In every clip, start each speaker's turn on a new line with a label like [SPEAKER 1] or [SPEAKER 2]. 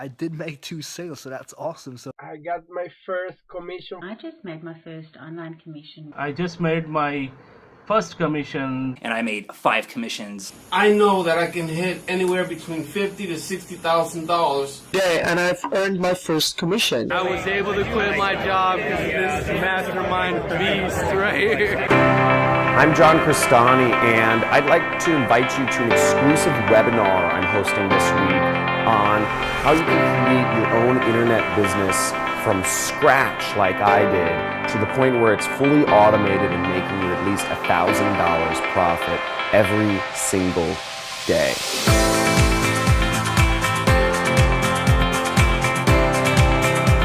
[SPEAKER 1] I did make 2 sales, so that's awesome. So
[SPEAKER 2] I got my first commission.
[SPEAKER 3] I just made my first online commission.
[SPEAKER 4] I just made my first commission.
[SPEAKER 5] And I made 5 commissions.
[SPEAKER 6] I know that I can hit anywhere between $50,000 to $60,000.
[SPEAKER 7] Yeah, and I've earned my first commission.
[SPEAKER 8] I was able to quit my job because of this mastermind beast right here.
[SPEAKER 9] I'm John Crestani, and I'd like to invite you to an exclusive webinar I'm hosting this week on how you can create your own internet business from scratch like I did, to the point where it's fully automated and making you at least $1,000 profit every single day.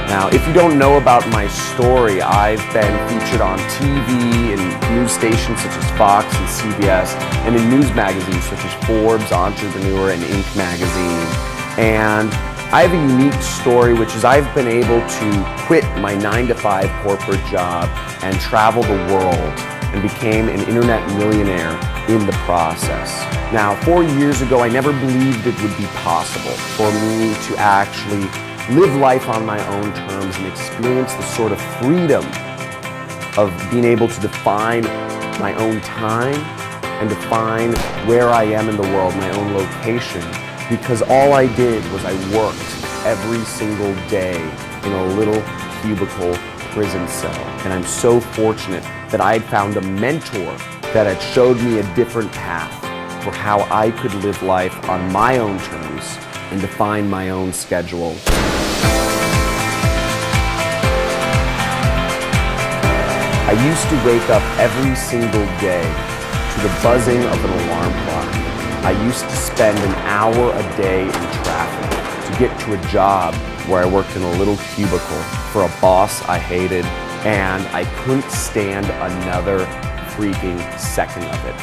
[SPEAKER 9] Now, if you don't know about my story, I've been featured on TV and news stations such as Fox and CBS, and in news magazines such as Forbes, Entrepreneur, and Inc. magazine. And I have a unique story, which is I've been able to quit my 9-to-5 corporate job and travel the world, and became an internet millionaire in the process. Now, 4 years ago, I never believed it would be possible for me to actually live life on my own terms and experience the sort of freedom of being able to define my own time and define where I am in the world, my own location, because all I did was I worked every single day in a little cubicle prison cell. And I'm so fortunate that I had found a mentor that had showed me a different path for how I could live life on my own terms and define my own schedule. I used to wake up every single day to the buzzing of an alarm clock. I used to spend an hour a day in traffic to get to a job where I worked in a little cubicle for a boss I hated, and I couldn't stand another freaking second of it.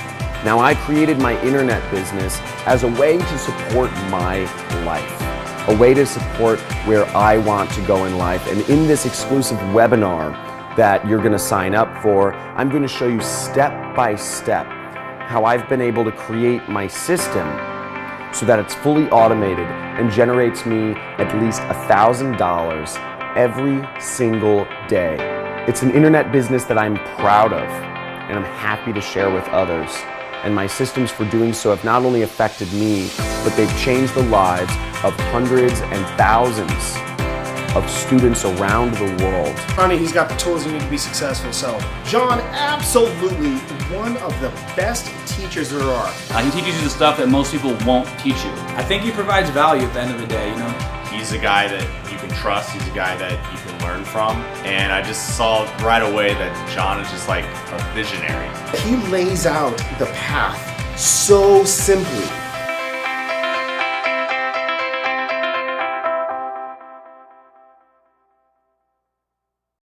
[SPEAKER 9] Now, I created my internet business as a way to support my life, a way to support where I want to go in life. And in this exclusive webinar that you're going to sign up for, I'm going to show you step by step how I've been able to create my system so that it's fully automated and generates me at least $1,000 every single day. It's an internet business that I'm proud of and I'm happy to share with others. And my systems for doing so have not only affected me, but they've changed the lives of hundreds and thousands of students around the world.
[SPEAKER 10] Honey, he's got the tools you need to be successful. So, John, absolutely one of the best teachers there are.
[SPEAKER 11] He teaches you the stuff that most people won't teach you.
[SPEAKER 12] I think he provides value at the end of the day, you know?
[SPEAKER 13] He's a guy that you can trust, he's a guy that you can learn from, and I just saw right away that John is just like a visionary.
[SPEAKER 10] He lays out the path so simply